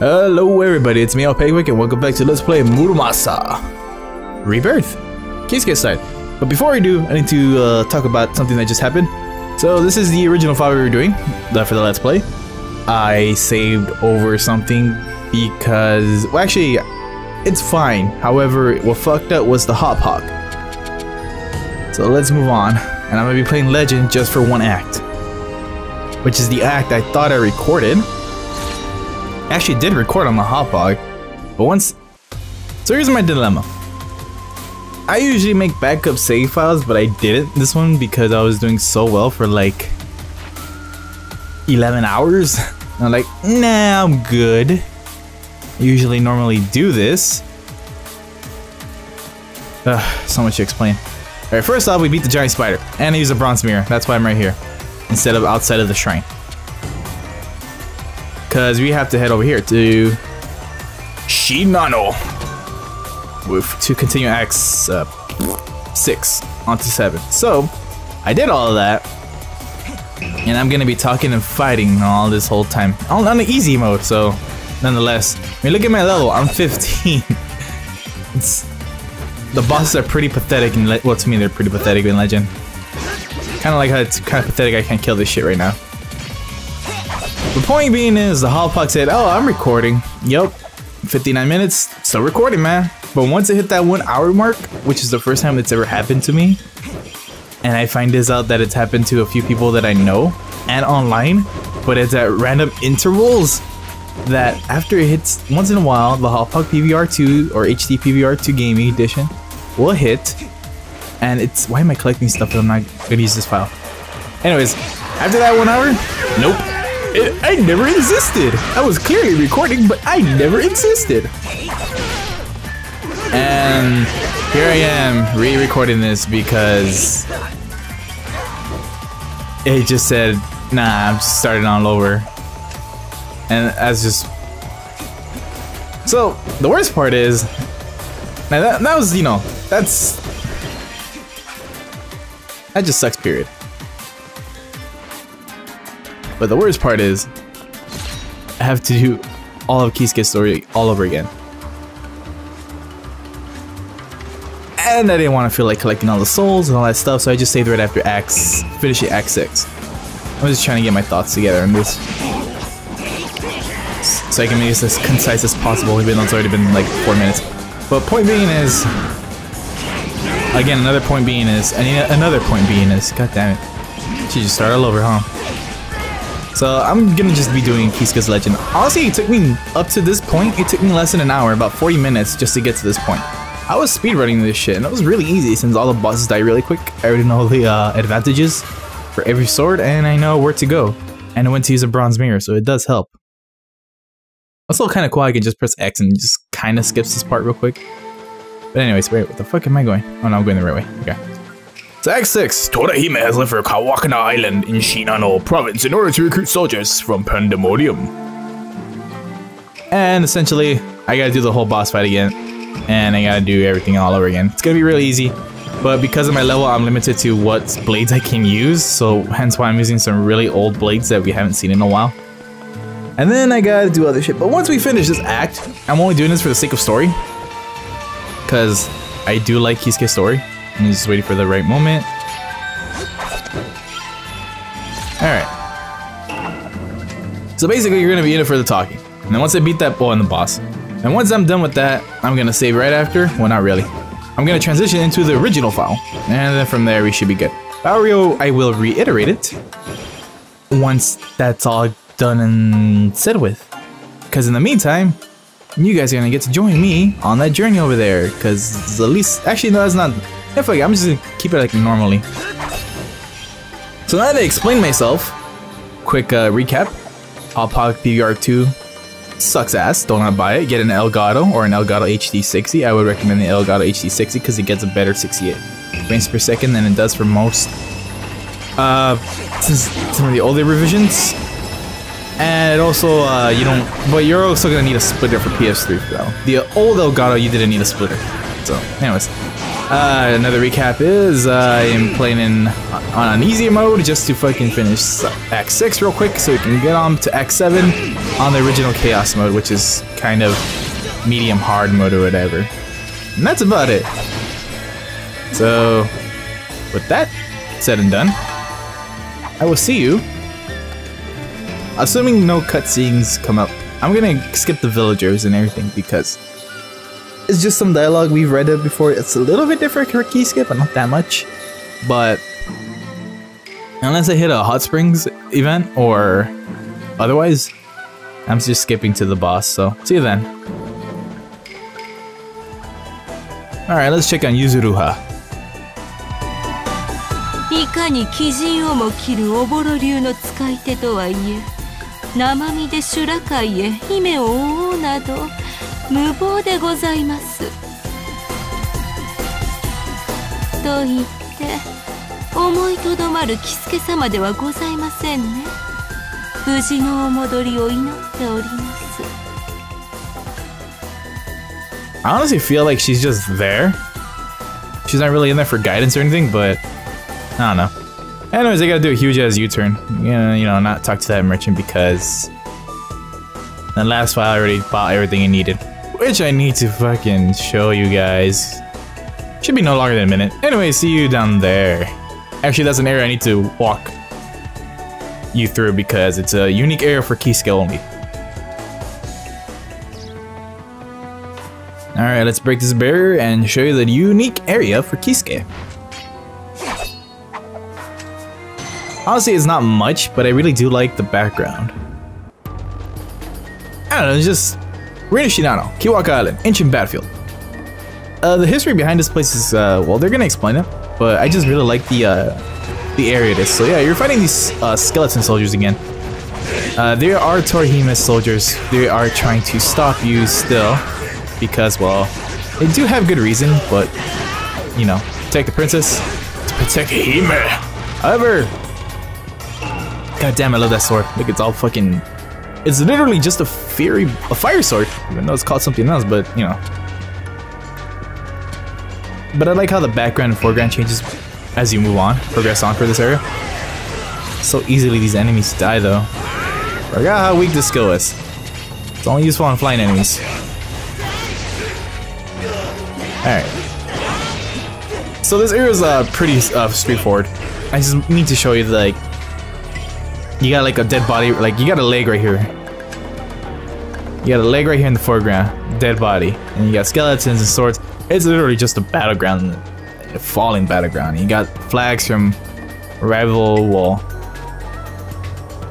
Hello everybody, it's me Pegwick and welcome back to Let's Play Muramasa Rebirth, Kisuke side. But before I do, I need to talk about something that just happened. So this is the original file we were doing for the Let's Play. I saved over something because, well actually, it's fine. However, what fucked up was the hop hog. So let's move on, and I'm gonna be playing Legend just for one act, which is the act I thought I recorded. I actually did record on the hop hog, but once. So here's my dilemma. I usually make backup save files, but I didn't this one because I was doing so well for like 11 hours. I'm like, nah, I'm good. I usually normally do this. So much to explain. Alright, first off, we beat the giant spider, and I use a bronze mirror. That's why I'm right here, instead of outside of the shrine. Because we have to head over here to Shinano to continue acts 6 onto 7. So I did all of that, and I'm gonna be talking and fighting all this whole time on the easy mode. So nonetheless, I mean, look at my level. I'm 15. The bosses are pretty pathetic in well, to me they're pretty pathetic in Legend. Kind of like how it's kind of pathetic I can't kill this shit right now. The point being is, the hop hog said, oh, I'm recording. Yup, 59 minutes, still recording, man. But once it hit that 1 hour mark, which is the first time it's ever happened to me, and I find this out that it's happened to a few people that I know and online, but it's at random intervals, that after it hits once in a while, the hop hog PVR2 or HD-PVR2 Gaming Edition will hit, and it's, why am I collecting stuff that I'm not gonna use this file? Anyways, after that 1 hour, nope. I never existed. I was clearly recording, but I never existed. And here I am re-recording this because it just said, nah, I'm just starting all over. And that's just... So, the worst part is, now that was, you know, that just sucks, period. But the worst part is, I have to do all of Kisuke's story all over again. And I didn't want to feel like collecting all the souls and all that stuff, so I just saved right after finishing Act 6. I'm just trying to get my thoughts together on this, so I can make this as concise as possible, even though it's already been like 4 minutes. But point being is, again, another point being is, god damn it. She just started all over, huh? So I'm gonna just be doing Kisuke's Legend. Honestly, it took me up to this point, it took me less than an hour, about 40 minutes just to get to this point. I was speedrunning this shit, and it was really easy since all the bosses die really quick. I already know the advantages for every sword, and I know where to go. And I went to use a bronze mirror, so it does help. Also kind of cool, I can just press X and just kind of skips this part real quick. But anyways, wait, what the fuck am I going? Oh no, I'm going the right way. Okay. So Act 6. Torahime has left for Kawakana Island in Shinano province in order to recruit soldiers from Pandemonium. And essentially, I gotta do the whole boss fight again. And I gotta do everything all over again. It's gonna be really easy. But because of my level, I'm limited to what blades I can use. So hence why I'm using some really old blades that we haven't seen in a while. And then I gotta do other shit. But once we finish this act, I'm only doing this for the sake of story. Because I do like Kisuke's story. I'm just waiting for the right moment. Alright. So basically, you're gonna be in it for the talking. And then once I beat that boy and the boss, and once I'm done with that, I'm gonna save right after. Well, not really. I'm gonna transition into the original file. And then from there, we should be good. Barrio, I will reiterate it once that's all done and said with. Because in the meantime, you guys are gonna get to join me on that journey over there. Because the least... Actually, no, that's not... Yeah, fuck it, I'm just gonna keep it like normally. So now that I explained myself, quick recap. Hop hog PVR2 sucks ass, do not buy it. Get an Elgato or an Elgato HD60. I would recommend the Elgato HD60 because it gets a better 68 frames per second than it does for most since some of the older revisions. And also, you don't, but you're also gonna need a splitter for PS3 though. The old Elgato, you didn't need a splitter. So, anyways. Another recap is I am playing on an easier mode just to fucking finish Act 6 real quick so we can get on to Act 7 on the original Chaos mode, which is kind of medium hard mode or whatever. And that's about it. So, with that said and done, I will see you. Assuming no cutscenes come up, I'm gonna skip the villagers and everything because it's just some dialogue we've read it before. It's a little bit different for Kisuke, but not that much. But unless I hit a hot springs event or otherwise, I'm just skipping to the boss. So see you then. All right, let's check on Yuzuruha. いかに鬼人をも切るおぼろ流の使い手とはいえ、生身で修羅界へ姫を追おうなど無謀でございます。と言って思いとどまる喜助様ではございませんね。無事のお戻りを祈っております。I honestly feel like she's just there. She's not really in there for guidance or anything, but I don't know. Anyways, I gotta do a huge ass U-turn. You know, not talk to that merchant because the last file I already bought everything I needed. Which I need to fucking show you guys. Should be no longer than a minute. Anyway, see you down there. Actually, that's an area I need to walk you through because it's a unique area for Kisuke only. Alright, let's break this barrier and show you the unique area for Kisuke. Honestly, it's not much, but I really do like the background. I don't know, it's just Reina Shinano, Kiwaka Island, ancient battlefield. The history behind this place is, well, they're gonna explain it, but I just really like the area it is. So yeah, you're fighting these skeleton soldiers again. They are Torhima's soldiers. They are trying to stop you still, because, well, they do have good reason, but, you know, protect the princess, to protect Hime. However, god damn, I love that sword. Look, it's all fucking... It's literally just a fire sword, even though it's called something else, but, you know. But I like how the background and foreground changes as you move on, progress on for this area. So easily these enemies die, though. Forgot how weak this skill is. It's only useful on flying enemies. Alright. So this area is pretty straightforward. I just need to show you, like, you got like a dead body, like you got a leg right here. You got a leg right here in the foreground, dead body. And you got skeletons and swords. It's literally just a battleground, a falling battleground. You got flags from rival, well,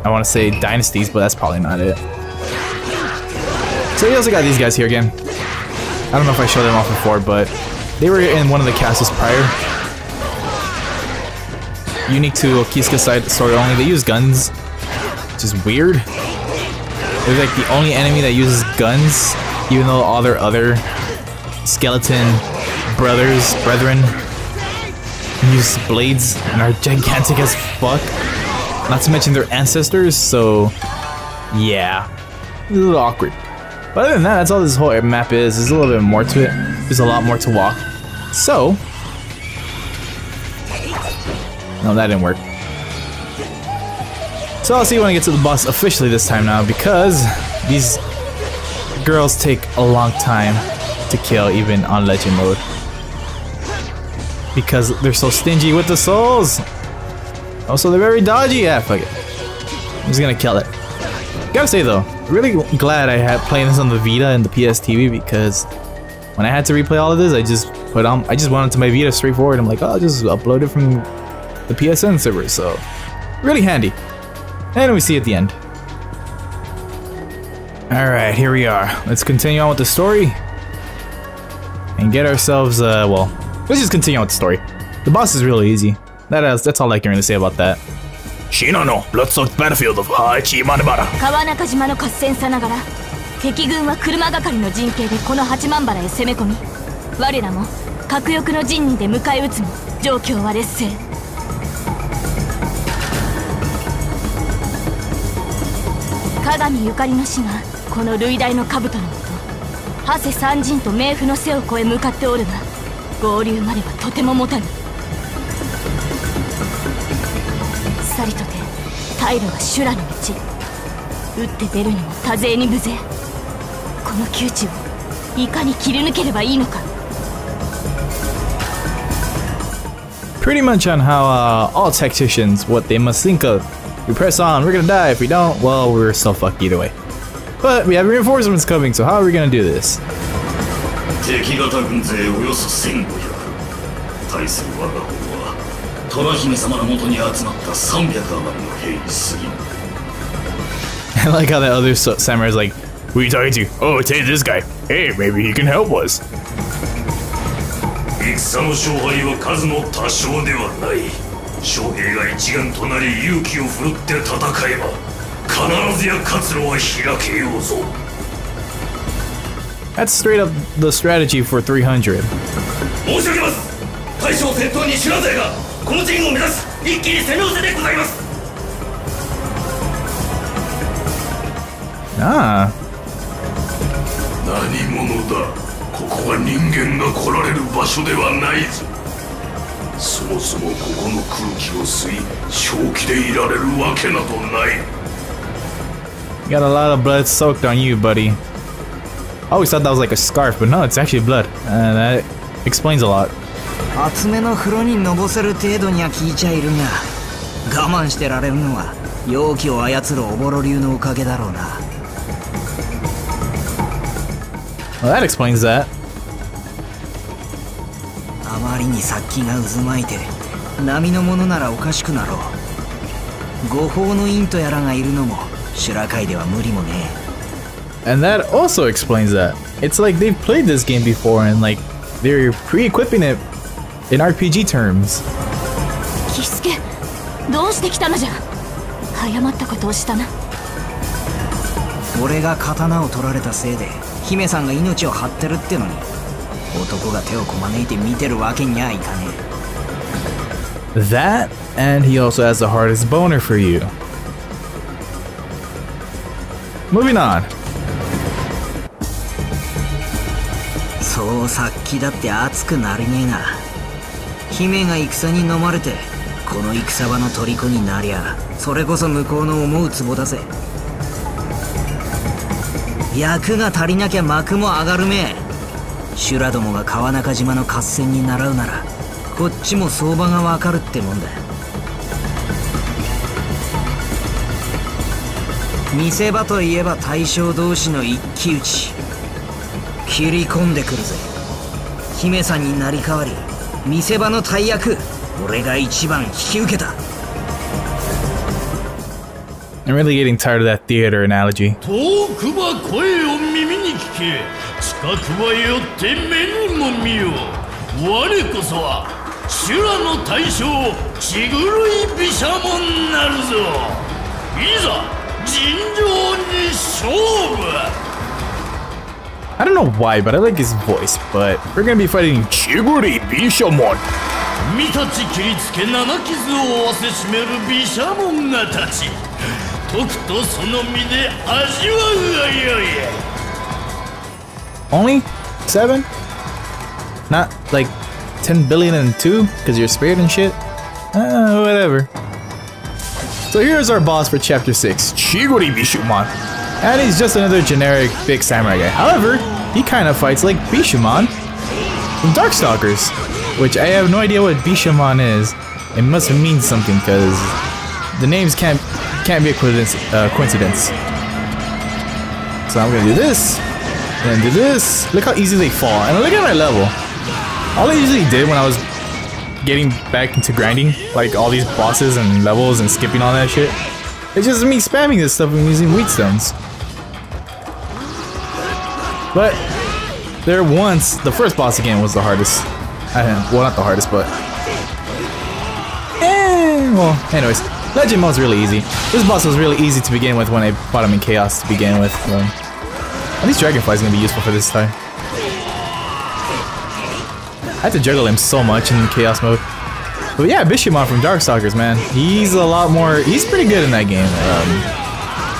I want to say dynasties, but that's probably not it. So you also got these guys here again. I don't know if I showed them off before, but they were in one of the castles prior. Unique to Kisuke's side story only, they use guns, which is weird. They're like the only enemy that uses guns, even though all their other skeleton brethren use blades and are gigantic as fuck. Not to mention their ancestors, so yeah, a little awkward. But other than that, that's all this whole map is. There's a little bit more to it. There's a lot more to walk. So, no, that didn't work. So I'll see you when I get to the boss officially this time now, because these girls take a long time to kill even on legend mode. Because they're so stingy with the souls. Also, they're very dodgy. Yeah, fuck it. I'm just gonna kill it. Gotta say though, really glad I had playing this on the Vita and the PS TV, because when I had to replay all of this, I just went onto my Vita straightforward. I'm like, oh, I'll just upload it from the PSN server, so really handy. And we see at the end. Alright, here we are. Let's continue on with the story and get ourselves, well, let's just continue on with the story. The boss is really easy. That's all I can really say about that. Shinano, blood-soaked battlefield of Hachi Manabara. 川中島の合戦さながら敵軍は車がかりの陣形でこの八幡原へ攻め込み、我らも核翼の陣にで迎え撃つも状況は劣勢。鏡ゆかりの死がこの類大の兜のこと、長谷三陣と冥府の背を越え向かっておるが、合流まではとても持たぬ。さりとて退路は修羅の道。打って出るにも多勢に無勢。この窮地をいかに切り抜ければいいのか。Pretty much on how all tacticians, what they must think of. We press on, we're gonna die. If we don't, well, we're so fucked either way. But we have reinforcements coming, so how are we gonna do this? 敵方軍勢およそ1500。対する我が方は虎姫様の元に集まった300余りの兵に過ぎぬ。I like how that other samurai is like, who are you talking to? Oh, it's this guy. Hey, maybe he can help us. 戦の勝敗は数の多少ではない。将兵が一丸となり勇気を振るって戦えば必ずや活路は開けようぞ。That's straight up the strategy for 300. 申し上げます。大将先頭に修羅勢がこの陣を目指し一気に攻め寄せでございます。Ah. 何者だ。ここは人間が来られる場所ではないぞ。そもそもここの空気を吸い正気でいられるわけなどない。 You got a lot of blood soaked on you, buddy. I always thought that was like a scarf, but no, it's actually blood. That explains a lot. 厚めの風呂にのぼせる程度には効いちゃいるが、我慢してられるのは容器を操るおぼろ流のおかげだろうな。Well, that explains that. あまりに殺気が渦巻いて波のものならおかしくなろう。誤報の陰とやらがいるのも修羅界では無理もねえ。 And that also explains that. It's like they've played this game before and like they're pre-equipping it in RPG terms. キスケ、どうして来たのじゃ。誤ったことをしたな。俺が刀を取られたせいで姫さんが命を張ってるってのに男が手をこまねいて見てるわけにはいかねえ。 That, and he also has the hardest boner for you. Moving on. そう殺気だって熱くなりねえな。姫が戦に飲まれてこの戦場の虜になりゃそれこそ向こうの思うツボだぜ。役が足りなきゃ幕も上がるめ。修羅どもが川中島の合戦に習うならこっちも相場がわかるってもんだ。見せ場といえば大将同士の一騎打ち。切り込んでくるぜ。姫さんになり代わり見せ場の大役俺が一番引き受けた。 I'm really getting tired of that theater analogy. 遠くば声を耳に聞け、近くば寄って目にも見よ。我こそは修羅の大将血狂い毘沙門なるぞ。いざ尋常に勝負。 I don't know why, but I like his voice, but we're gonna be fighting Chiguri Bishamon. 見たち切りつけ七傷を負わせしめる毘沙門がたち。 とくとその身で味わうがよい。 Only 7? Not like 10 billion and 2 because you're spared and shit? Whatever. So here's our boss for chapter 6, Chiguri Bishamon. And he's just another generic big samurai guy. However, he kind of fights like Bishamon from Darkstalkers, which I have no idea what Bishamon is. It must mean something because the names can't be a coincidence. So I'm gonna do this, and do this. Look how easy they fall, and look at my level. All I usually did when I was getting back into grinding, like all these bosses and levels and skipping all that shit, it's just me spamming this stuff and using wheat stones. But the first boss again was the hardest. Well, not the hardest, but well, anyways. Legend mode's really easy. This boss was really easy to begin with when I fought him in Chaos to begin with. At least Dragonfly is gonna be useful for this time. I had to juggle him so much in Chaos mode. But yeah, Bishamon from Darkstalkers, man. He's pretty good in that game.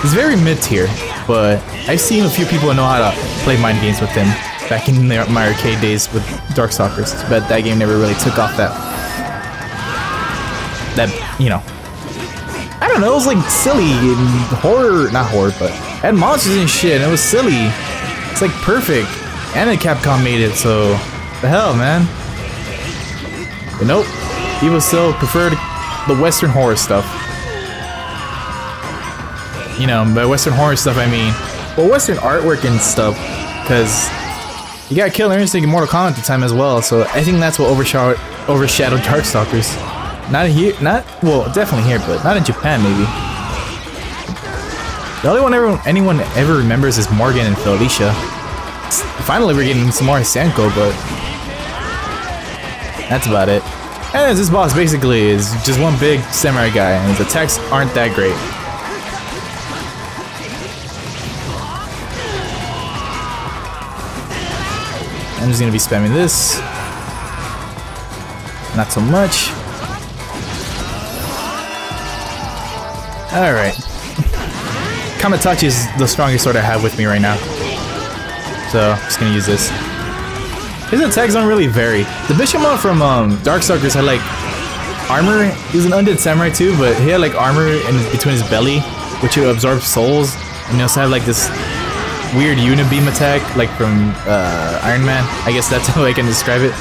He's very mid-tier, but I've seen a few people know how to play mind games with him. back in my arcade days with Darkstalkers. But that game never really took off that, you know. I don't know, it was like silly and horror, not horror, but had monsters and shit, and it was silly. It's like perfect. And then Capcom made it, so the hell, man. But nope, people still preferred the Western horror stuff. You know, by Western horror stuff I mean, well, Western artwork and stuff, because you got Killer Instinct in Mortal Kombat at the time as well, so I think that's what overshadowed Darkstalkers. Not here, well, definitely here, but not in Japan, maybe. The only one anyone ever remembers is Morgan and Felicia. Finally, we're getting some more Senko, but that's about it. And this boss basically is just one big samurai guy, and his attacks aren't that great. I'm just gonna be spamming this. Not so much. Alright. Kamatachi is the strongest sword I have with me right now. So, I'm just gonna use this. His attacks don't really vary. The Bishamon from Darkstalkers had like armor. He was an undead samurai too, but he had like armor in between his belly, which would absorb souls. And he also had like this weird unibeam attack, like from Iron Man. I guess that's how I can describe it.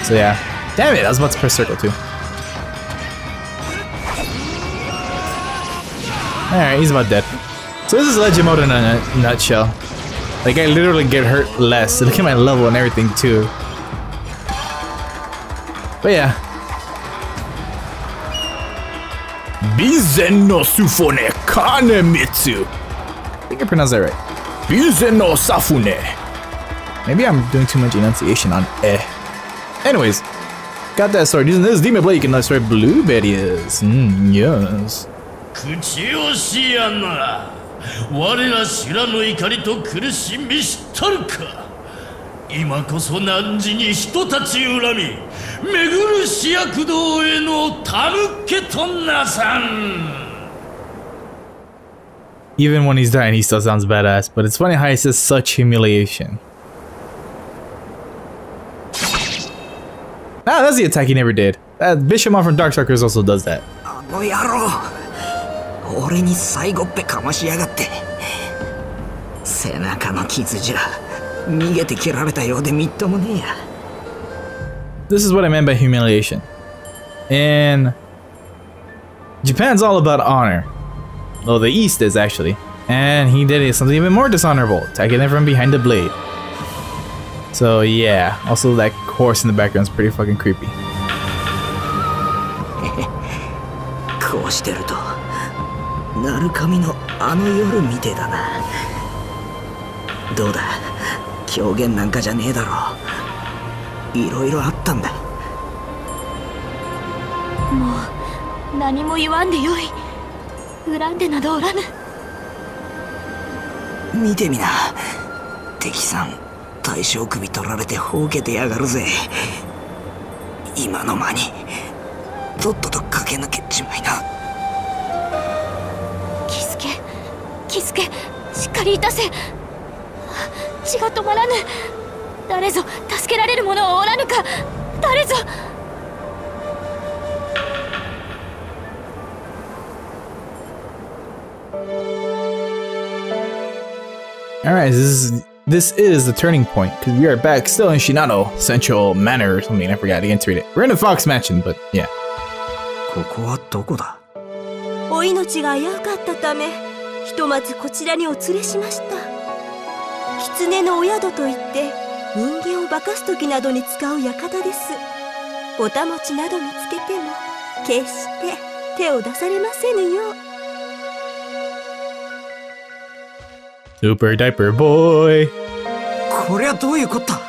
So yeah. Damn it, I was about to press circle too. Alright, he's about dead. So this is Legend mode in a nutshell. Like, I literally get hurt less. Look at my level and everything too. But yeah. Bizen no Sufune Kanemitsu. I think I pronounced that right. Bizen no Safune. Maybe I'm doing too much enunciation on eh. Anyways, got that sword. Using this demon blade, you can destroy blueberries. Yes. 口惜しやな我ら修羅の怒りと苦しみ知ったるか今こそ汝に人たち恨み巡る死悪道への手向けとなさん Even when he's dying, he still sounds badass, but it's funny how he says such humiliation. Ah, that's the attack he never did. Bishamon from Darkstalkers also does that. 俺に最後っぺかましやがって背中の傷じゃ逃げて切られたようでみっともねえや This is what I meant by humiliation. In Japan's all about honor. Well, the East is actually. And he did something even more dishonorable, attacking them from behind the blade. So yeah, also that horse in the background is pretty fucking creepy. こうしてると鳴神のあの夜みてえだなどうだ狂言なんかじゃねえだろいろいろあったんだもう何も言わんでよい恨んでなどおらぬ見てみな敵さん大将首取られてほうけてやがるぜ今の間にとっとと駆け抜けちまいなキスケしっかりいたせ血が止まらぬ誰ぞ助けられる者はおらぬか誰ぞ Alright, this is the turning point, because we are back still in Shinano Central Manor or something, I forgot, I can't read it. We're in the Fox Mansion, but yeah. ここはどこだお命が危うかったためひとまずこちらにお連れしました狐のお宿といって人間を化かす時などに使う館ですおたもちなど見つけても決して手を出されませぬよう Super Diaper Boy こりゃどういうこった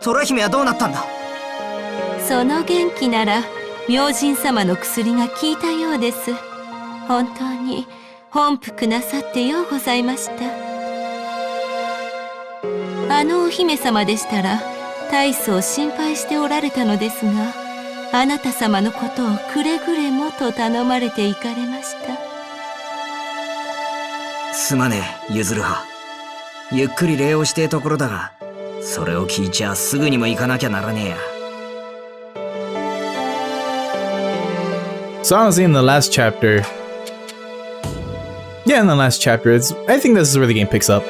虎姫はどうなったんだその元気なら明神様の薬が効いたようです本当に本復なさってようございましたあのお姫様でしたら大層心配しておられたのですがあなた様のことをくれぐれもと頼まれて行かれましたすまねえゆずるはゆっくり礼をしてえところだがそれを聞いちゃすぐにも行かなきゃならねえや。So honestly, in the last chapter, yeah, in the last chapter, I think this is where the game picks up.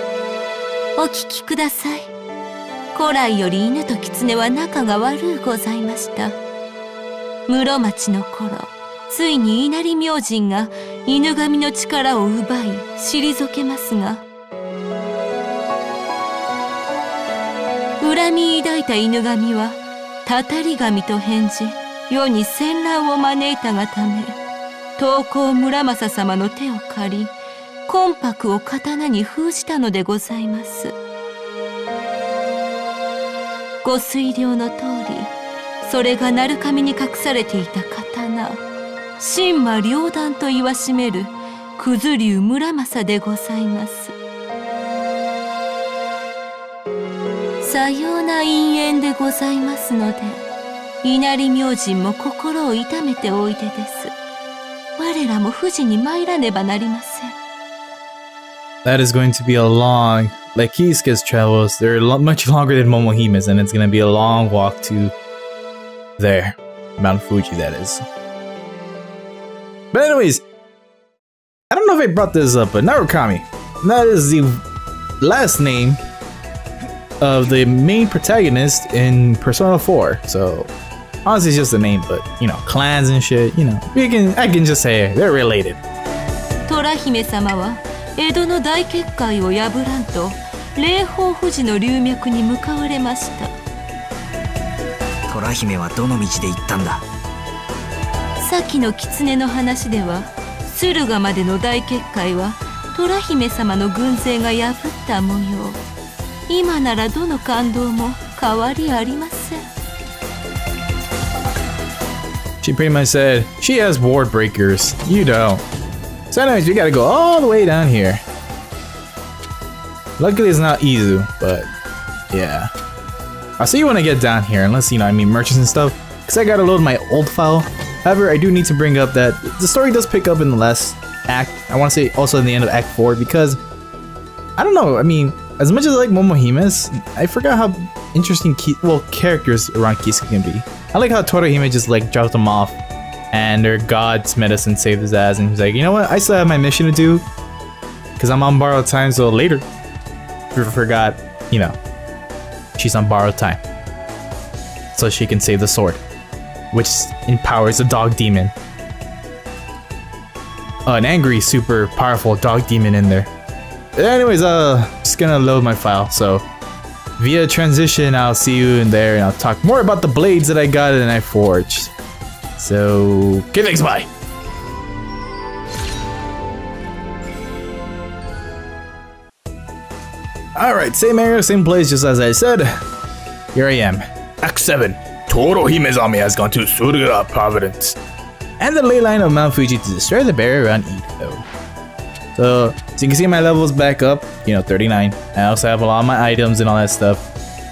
お聞きください。古来より犬と狐は仲が悪うございました。室町の頃、ついに稲荷明神が犬神の力を奪い退けますが、恨み抱いた犬神はたたり神と返じ、世に戦乱を招いたがため、刀工村正様の手を借り、魂魄を刀に封じたのでございます。ご推量の通り、それが鳴神に隠されていた刀、神魔両断と言わしめる九頭竜村正でございます。さような因縁でございますので、稲荷明神も心を痛めておいでです。我らも富士に参らねばなりません。That is going to be a long, like Kisuke's travels, they're much longer than Momohime's, and it's going to be a long walk to there. Mount Fuji, that is. But anyways, I don't know if I brought this up, but Narukami, that is the last name of the main protagonist in Persona 4. So honestly, it's just a name, but you know, clans and shit, you know, I can just say they're related. 虎姫様は江戸の大結界を破らんと霊峰富士の龍脈に向かわれました。虎姫はどの道で行ったんだ？先の狐の話では、駿河までの大結界は虎姫様の軍勢が破った模様。今ならどの感動も変わりありません。She pretty much said, she has ward breakers, you don't. So anyways, we gotta go all the way down here. Luckily it's not Izu, but yeah. I'll see you when I get down here, unless, you know, I mean merchants and stuff, because I gotta load my old file. However, I do need to bring up that the story does pick up in the last act. I want to say also in the end of Act 4, because I don't know, I mean, as much as I like Momohime's, I forgot how interesting characters around Kisuke can be. I like how Torahime just like dropped him off and their gods met us and saved his ass, and he's like, you know what, I still have my mission to do because I'm on borrowed time, so later. Forgot, you know, she's on borrowed time so she can save the sword, which empowers a dog demon. An angry, super powerful dog demon in there. Anyways, just gonna load my file, so via transition I'll see you in there and I'll talk more about the blades that I got and I forged. So, okay, thanks, bye! Alright, same area, same place, just as I said. Here I am. Act 7. Torohime's army has gone to Surura Province. And the ley line of Mount Fuji to destroy the barrier around Edo. So you can see my levels back up, you know, 39. I also have a lot of my items and all that stuff.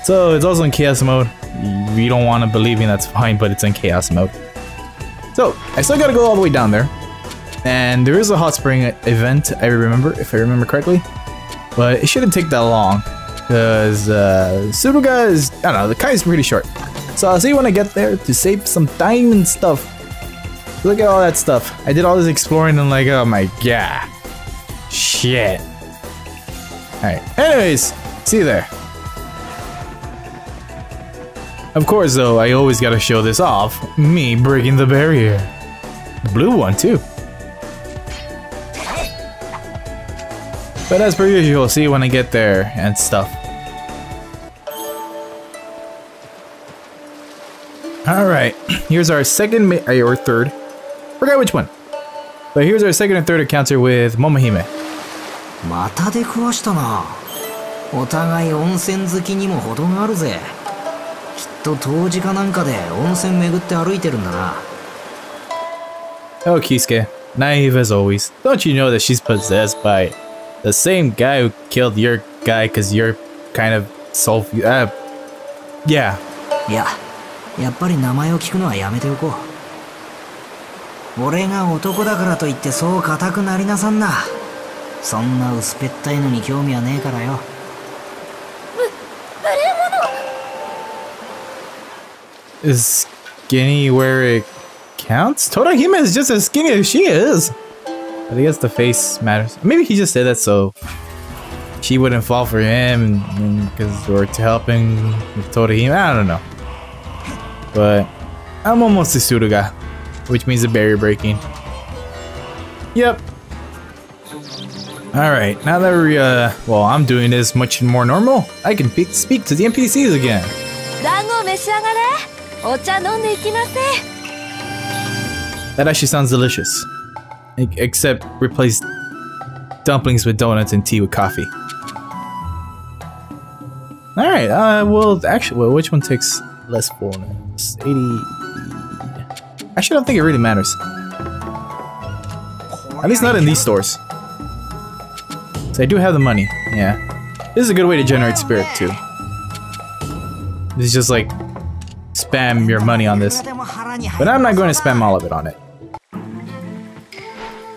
So it's also in chaos mode. If you don't want to believe me, that's fine, but it's in chaos mode. So I still gotta go all the way down there. And there is a hot spring event, if I remember correctly. But it shouldn't take that long. Because Suruga is, I don't know, the Kai is pretty short. So I'll see you when I get there to save some time and stuff. Look at all that stuff. I did all this exploring and like, oh my god. Shit. Alright, anyways, see you there. Of course though, I always gotta show this off. Me breaking the barrier. The blue one too. But as per usual, see you when I get there and stuff. Alright, here's our second or third. Forgot which one. But here's our second and third encounter with Momohime. また出くわしたな。お互い温泉好きにも程があるぜ。きっと冬至かなんかで温泉巡って歩いてるんだな。Oh, Kisuke, naive as always. Don't you know that she's possessed by the same guy who killed your guy because you're kind of yeah. いや、やっぱり名前を聞くのはやめておこう。俺が男だからといってそう固くなりなさんな。そんな薄っぺったいのに興味はねえからよ。無礼者。is skinny where it counts? Todahime is just as skinny as she is. But I guess the face matters. Maybe he just said that so she wouldn't fall for him because we're helping with Todahime. I don't know. But I'm almost a Suruga, which means a barrier breaking. Yep. Alright, now that we're, well, I'm doing this much more normal, I can speak to the NPCs again. That actually sounds delicious. Except replace dumplings with donuts and tea with coffee. Alright, well, actually, well, which one takes less fullness? 80... Actually, I don't think it really matters. At least not in these stores. So I do have the money, yeah. This is a good way to generate spirit, too. This is just like, spam your money on this. But I'm not going to spam all of it on it.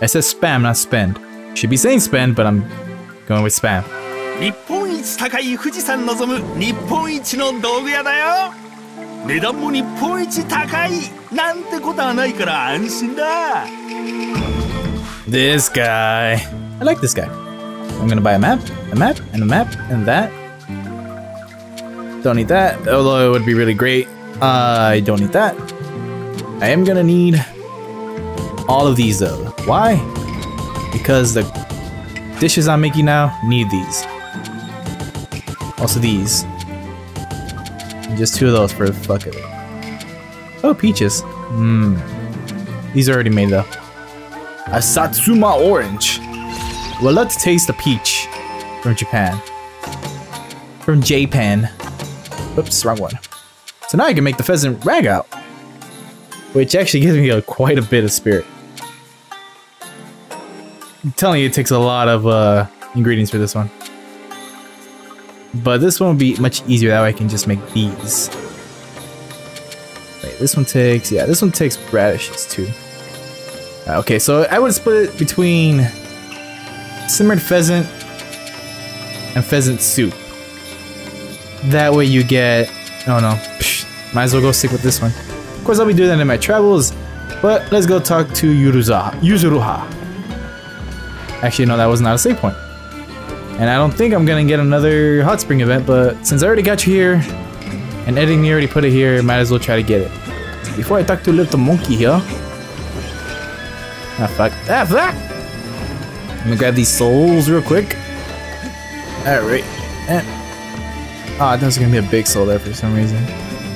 I said spam, not spend. Should be saying spend, but I'm going with spam. 日本一高い富士山望む日本一の道具屋だよ。値段も日本一高いなんてことはないから安心だ。 This guy. I like this guy. I'm gonna buy a map, and a map, and that. Don't need that, although it would be really great. I don't need that. I am gonna need all of these though. Why? Because the dishes I'm making now need these. Also these. And just 2 of those for the fuck of it. Oh, peaches. These are already made though. A Satsuma orange. Well, let's taste the peach from Japan. From Japan. Oops, wrong one. So now I can make the pheasant rag out, which actually gives me quite a bit of spirit. I'm telling you, it takes a lot of ingredients for this one. But this one will be much easier. That way I can just make these. Wait, this one takes... Yeah, this one takes radishes too. Okay, so I would split it between simmered pheasant and pheasant soup. That way you get... Oh no, might as well go stick with this one. Of course I'll be doing that in my travels, but let's go talk to Yuzuruha. Actually no, that was not a save point. And I don't think I'm gonna get another hot spring event, but since I already got you here, and editing me already put it here, might as well try to get it. Before I talk to little monkey here. Ah fuck. Ah fuck! I'm gonna grab these souls real quick. Alright. And oh, that was gonna be a big soul there for some reason.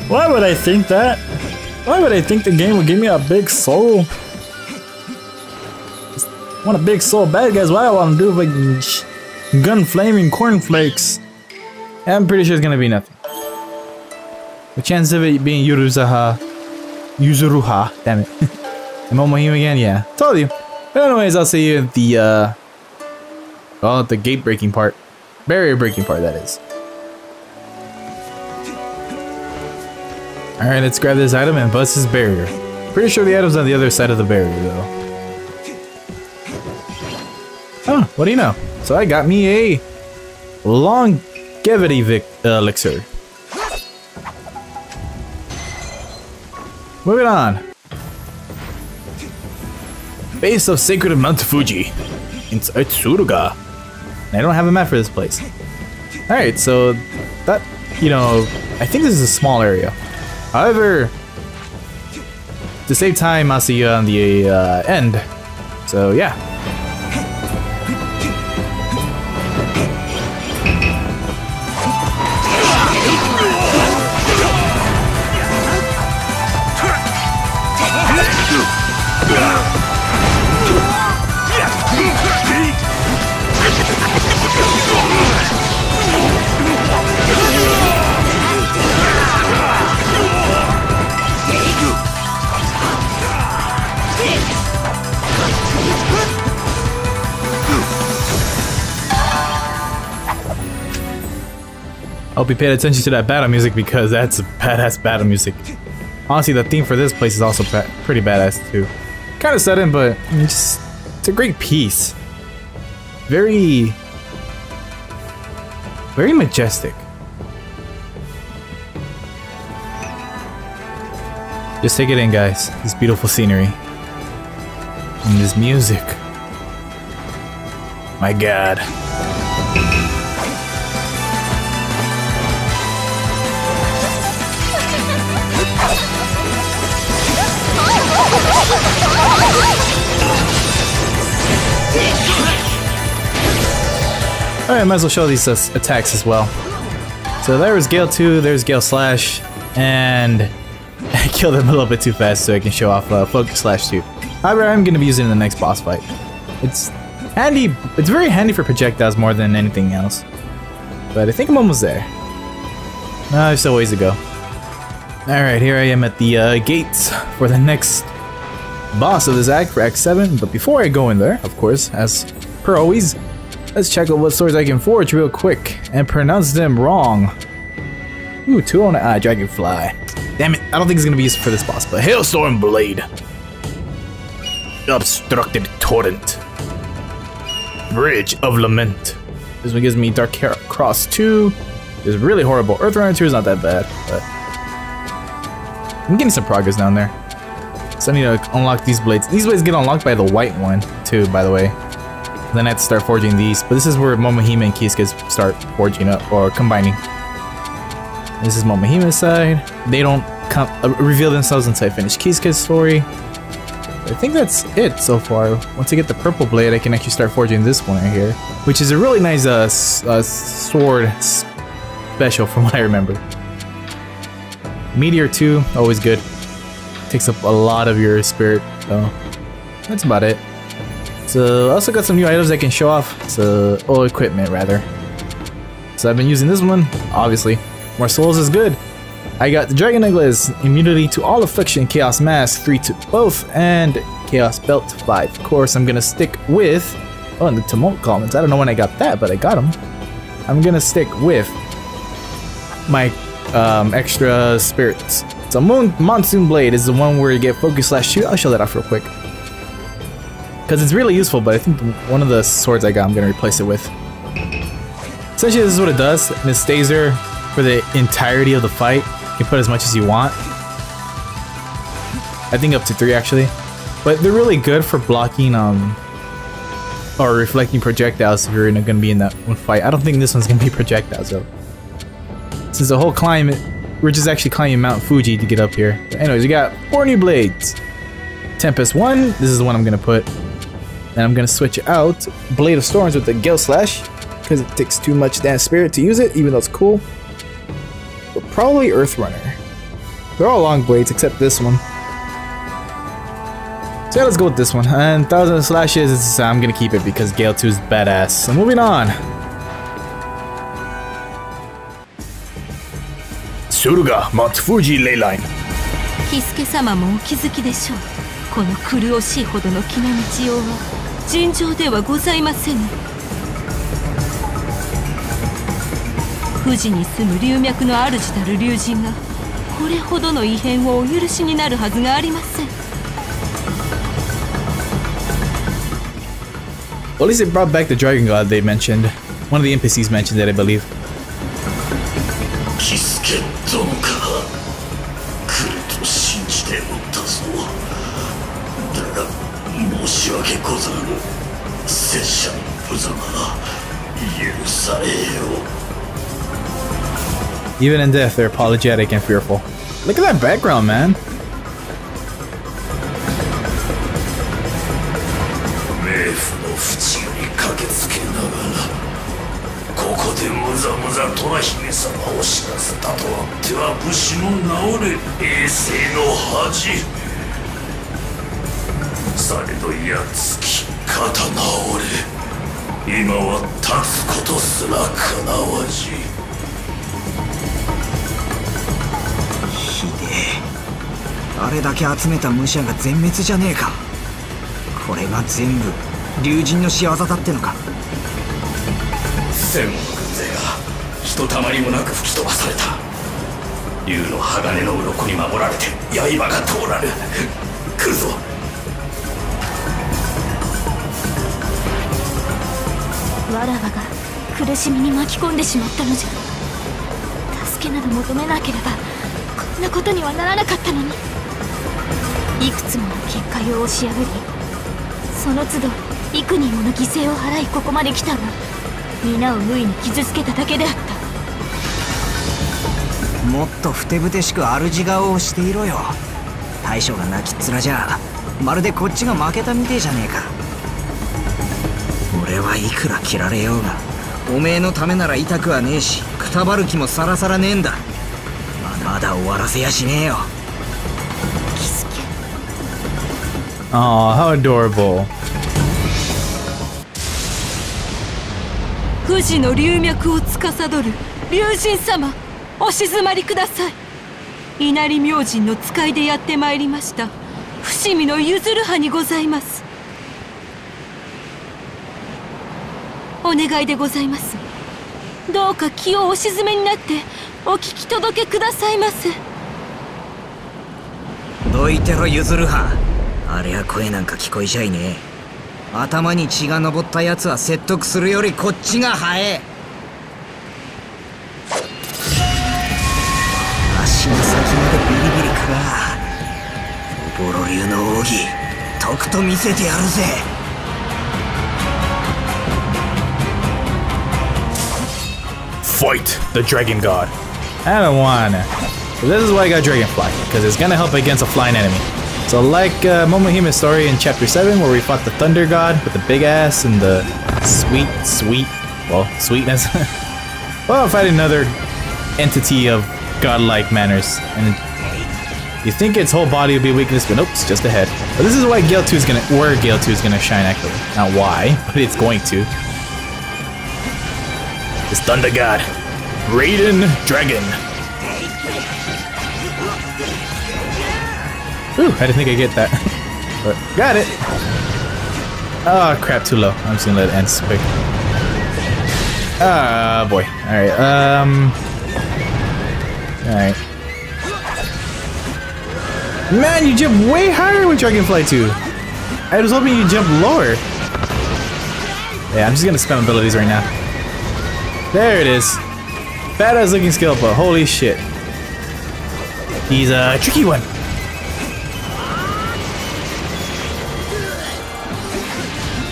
Why would I think that? Why would I think the game would give me a big soul? I want a big soul bad guys. What I want to do with gun flaming cornflakes. I'm pretty sure it's gonna be nothing. The chance of it being Yuzuruha, damn it. Am I him again? Yeah, told you. But anyways, I'll see you at the well, the gate breaking part, barrier breaking part. That is. All right, let's grab this item and bust this barrier. Pretty sure the item's on the other side of the barrier, though. Oh, what do you know? So I got me a longevity elixir. Moving on. Base of Sacred Mount Fuji. Inside Suruga. I don't have a map for this place. Alright, so that, you know, I think this is a small area. However, to save time, I'll see you on the end. So yeah. I hope you paid attention to that battle music because that's badass battle music. Honestly, the theme for this place is also pretty badass too. Kind of sudden, but it's a great piece. Very majestic. Just take it in, guys. This beautiful scenery. And this music. My god. Alright, might as well show these attacks as well. So there was Gale 2, there's Gale Slash, and I killed him a little bit too fast so I can show off Focus Slash 2. However, I'm going to be using it in the next boss fight. It's handy, it's very handy for projectiles more than anything else. But I think I'm almost there. No, there's still ways to go. Alright, here I am at the gates for the next boss of this act for Act 7. But before I go in there, of course, as per always, let's check out what swords I can forge real quick and pronounce them wrong. Ooh, 2 on a Dragonfly. Damn it, I don't think it's gonna be used for this boss, but Hailstorm Blade. Obstructed Torrent. Bridge of Lament. this one gives me Dark Cross 2. It's really horrible. Earth Runner 2 is not that bad, but I'm getting some progress down there. So I need to unlock these blades. These blades get unlocked by the white one too, by the way. Then I have to start forging these. But this is where Momohime and Kisuke start forging up or combining. This is Momohime's side. They don't reveal themselves until I finish Kisuke's story. I think that's it so far. Once I get the purple blade, I can actually start forging this one right here, which is a really nice sword special from what I remember. Meteor 2, always good. Takes up a lot of your spirit, so that's about it. So I also got some new items I can show off. So, or equipment rather. So I've been using this one, obviously. More souls is good. I got the Dragon Necklace, immunity to all affliction, Chaos Mask 3 to both, and Chaos Belt 5. Of course, I'm gonna stick with and the Tumult Garments. I don't know when I got that, but I got them. I'm gonna stick with my extra spirits. So Monsoon Blade is the one where you get Focus Slash Shoot. I'll show that off real quick because it's really useful, but I think one of the swords I got I'm gonna replace it with. Essentially, this is what it does, and it stays there for the entirety of the fight. You can put as much as you want. I think up to 3 actually, but they're really good for blocking or reflecting projectiles if you're gonna be in that one fight. I don't think this one's gonna be projectiles though, since the whole climb, we're just actually climbing Mount Fuji to get up here. But anyways, we got 4 new blades. Tempest 1, this is the one I'm gonna put. And I'm gonna switch out Blade of Storms with the Gale Slash, because it takes too much damn spirit to use it, even though it's cool. But probably Earth Runner. They're all long blades except this one. So yeah, let's go with this one. And 1000 Slashes, I'm gonna keep it because Gale 2 is badass. So moving on. Suruga Mount Fuji Ley Line. キスケ様もお気づきでしょう。この苦しいほどの気な道用は尋常ではございませぬ。富士に住む龍脈の主たる龍神がこれほどの異変をお許しになるはずがありません。Well, at least they brought back the Dragon God they mentioned. One of the NPCs mentioned it, I believe. キスケ殿か来ると信じておったぞ。だが申し訳ござらぬ。拙者の無様許されよ。 Even in death, they're apologetic and fearful. Look at that background, man. 冥府の淵に駆けつけながらここでむざむざ虎姫様を死なせたとあっては武士の名折れ衛星の恥。されどやつき刀折れ今は立つことすらかなわじ。 あれだけ集めた武者が全滅じゃねえか。これが全部龍神の仕業だってのか。千もの軍勢がひとたまりもなく吹き飛ばされた。竜の鋼の鱗に守られて刃が通らぬ。来るぞ。わらわが苦しみに巻き込んでしまったのじゃ。助けなど求めなければこんなことにはならなかったのに。いくつもの結界を押し破り、その都度幾人もの犠牲を払いここまで来たが、皆を無意に傷つけただけであった。もっとふてぶてしく主顔をしていろよ。大将が泣きっ面じゃまるでこっちが負けたみてえじゃねえか。俺はいくら切られようがおめえのためなら痛くはねえし、くたばる気もさらさらねえんだ。まだ終わらせやしねえよ。キスケ。Oh, how adorable. 富士の龍脈を司る龍神様、お静まりください。稲荷明神の使いでやってまいりました伏見のゆずる葉にございます。お願いでございます。どうか気をお静めになってお聞き届けくださいませ。どいてろゆずる葉。ありゃ声なんか聞こえちゃいねえ。頭に血が上ったやつは説得するよりこっちが早え。足の先までビリビリくらボロ流の奥義とくと見せてやるぜ。Fight the Dragon God. I don't wanna. So this is why I got Dragonfly, because it's gonna help against a flying enemy. So like Momohime's story in Chapter 7, where we fought the Thunder God with the big ass and the sweetness. Well, I'm fighting another entity of godlike manners, and you think its whole body would be weakness, but nope, it's just a head. But this is why Gale 2 is where Gale 2 is gonna shine actually. Not why, but it's going to. This Thunder God, Raiden Dragon. Ooh, I didn't think I'd get that. But got it! Oh crap, too low. I'm just gonna let it end quick. Ah, boy. Alright, Alright. Man, you jump way higher with Dragonfly 2! I was hoping you'd jump lower. Yeah, I'm just gonna spam abilities right now. There it is. Badass looking skill, but holy shit. He's a tricky one.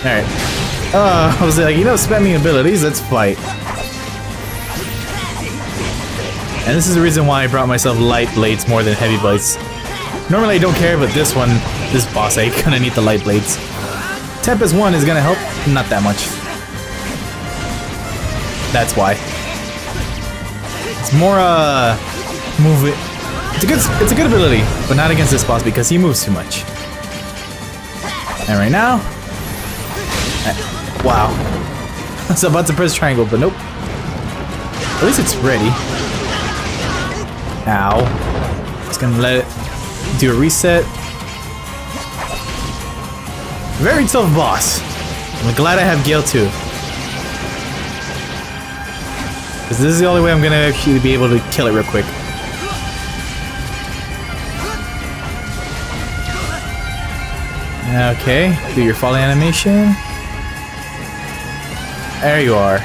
Alright. I was like, you know, spamming abilities, let's fight. And this is the reason why I brought myself light blades more than heavy blades. Normally I don't care, but this boss, I kinda need the light blades. Tempest 1 is gonna help, not that much. That's why. It's more, move it. It's a good ability, but not against this boss because he moves too much. And right now, wow. I was about to press triangle, but nope. At least it's ready. Ow. Just gonna let it do a reset. Very tough boss. I'm glad I have Gale 2. Because this is the only way I'm gonna actually be able to kill it real quick. Okay, do your falling animation. There you are.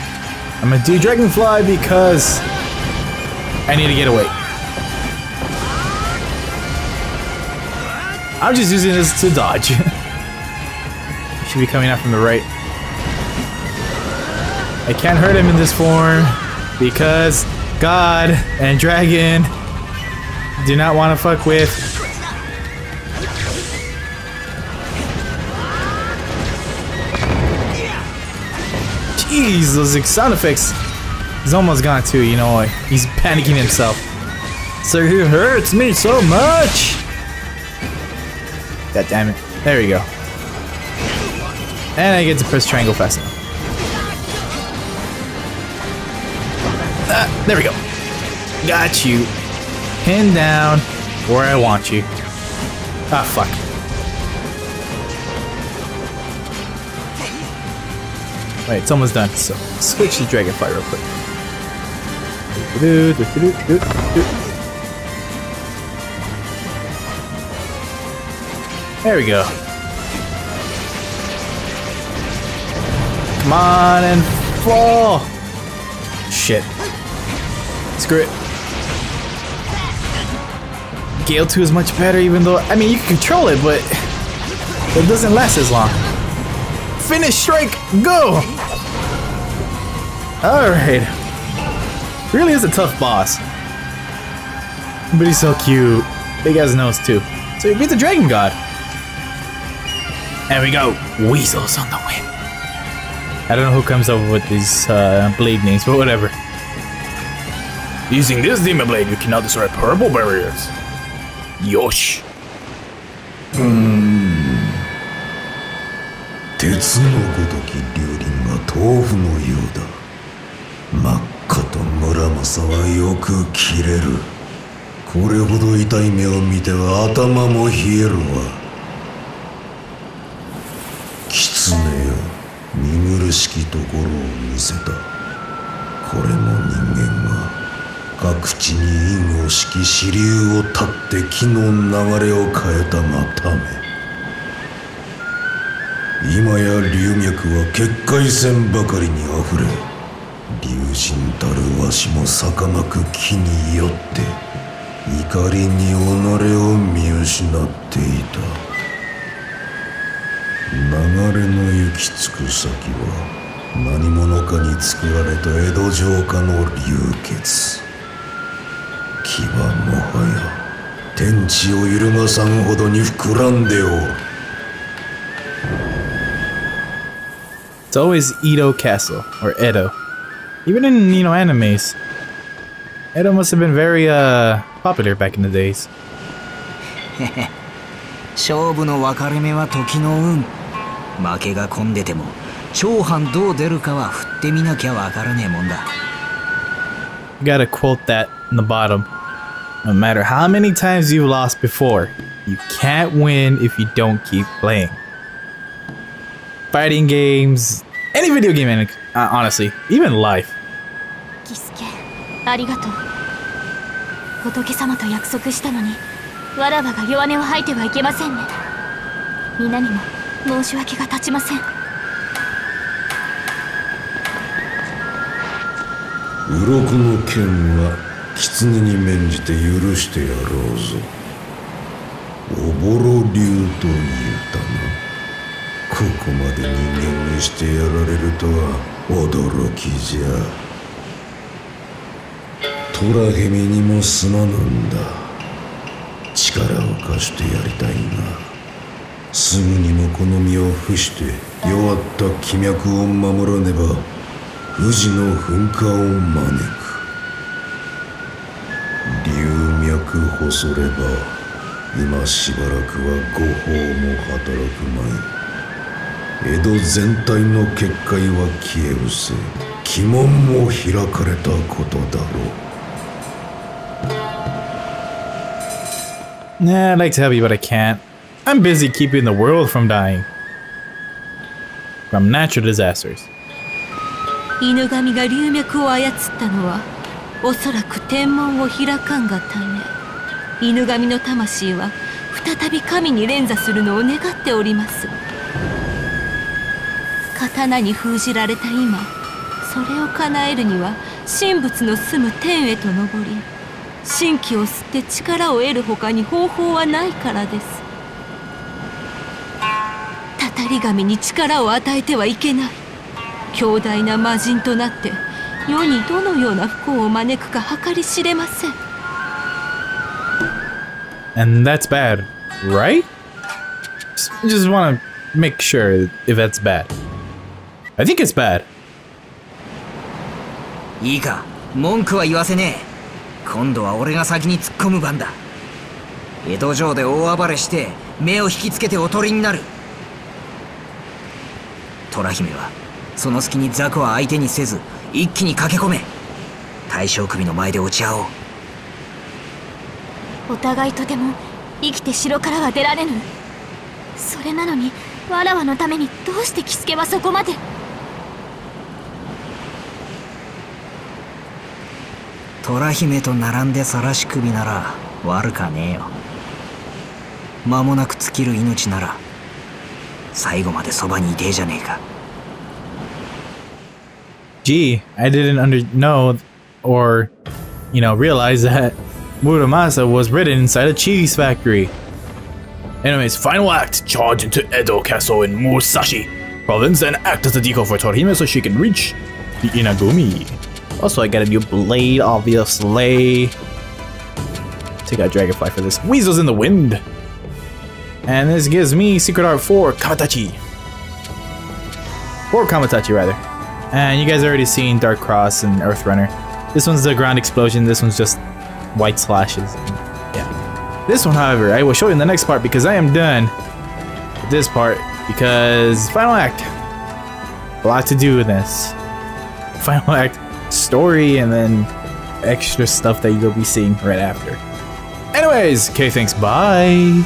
I'm gonna do Dragonfly because I need to get away. I'm just using this to dodge. Should be coming out from the right. I can't hurt him in this form because God and Dragon do not want to fuck with. Jeez, those sound effects. He's almost gone too, you know, he's panicking himself. So he hurts me so much. God damn it. There we go. And I get to press triangle fast enough. There we go. Got you. Pinned down where I want you. Ah, fuck. Wait, it's almost done, so switch to Dragonfly real quick. There we go. Come on and fall! Shit. Screw it. Gale 2 is much better, even though, I mean, you can control it, but it doesn't last as long. Finish strike, go! Alright. Really is a tough boss. But he's so cute. Big ass nose too. So he beat the Dragon God. And we got weasels on the way. I don't know who comes up with these blade names, but whatever. Using this demon blade, you can now destroy purple barriers. Yosh. 鉄のごとき竜輪が豆腐のようだ。真っ赤と村正はよく切れる。これほど痛い目を見ては頭も冷えるわ。狐よ、見苦しきところを見せた。これも人間が各地に因を敷き支流を断って気の流れを変えたがため。今や龍脈は結界線ばかりにあふれ、龍神たるわしも儚く木によって怒りに己を見失っていた。流れの行き着く先は何者かに作られた江戸城下の流血。気はもはや天地を揺るがさんほどに膨らんでおる。It's always Edo Castle, or Edo. Even in, animes. Edo must have been very, popular back in the days. 勝負の分かれ目は時の運。負けが込んでても、長半どう出るかは振ってみなきゃ分からねえもんだ。You gotta quote that in the bottom. No matter how many times you've lost before, you can't win if you don't keep playing. Fighting games, any video game, honestly, even life. Kisuke, ありがとう。仏様と約束したのに、わらわが弱音を吐いてはいけませんね。皆にも申し訳が立ちません。鱗の剣は狐に免じて許してやろうぞ。おぼろ竜と言うたな。ここまで人間にしてやられるとは驚きじゃ。虎姫にもすまぬんだ。力を貸してやりたいが、すぐにもこの身を伏して弱った気脈を守らねば富士の噴火を招く。龍脈細れば今しばらくは誤報も働くまい。江戸全体の結界は消え失せ、鬼門も開かれたことだろう。Nah, I'd like to help you, but I can't. I'm busy keeping the world from dying. From natural disasters. 犬神が龍脈を操ったのは、おそらく天門を開かんがため、犬神の魂は再び神に連座するのを願っております。刀に封じられた今、それを叶えるには神仏の住む天へと昇り、神気を吸って力を得る他に方法はないからです。たたり神に力を与えてはいけない。強大な魔人となって世にどのような不幸を招くか計り知れません。And that's bad, right? Just want to make sure if that's bad. I think it's bad. いいか、文句は言わせねえ。今度は俺が先に突っ込む番だ。江戸城で大暴れして目を引きつけておとりになる。虎姫はその隙に雑魚は相手にせず一気に駆け込め。大将首の前で落ち合おう。お互いとても生きて城からは出られぬ。それなのにわらわのためにどうしてキスケはそこまで。虎姫と並んで晒し首なら悪かねえよ。間もなく尽きる命なら最後までそばにいてえじゃねえか。Gee, I didn't know or, realize that Muramasa was written inside a cheese factory. Anyways, Final act, charge into Edo Castle in Musashi Province and act as a decoy for Torihime so she can reach the Inagumi. also I got a new blade, obviously. Take out Dragonfly for this. Weasel's in the wind. And this gives me Secret Art 4 Kamatachi. 4 Kamatachi, rather. And you guys already seen Dark Cross and Earthrunner. This one's the ground explosion, this one's just white slashes. Yeah. This one, however, I will show you in the next part because I am done with this part because final act. A lot to do with this. Final act story and then extra stuff that you'll be seeing right after. Anyways, okay, thanks, bye.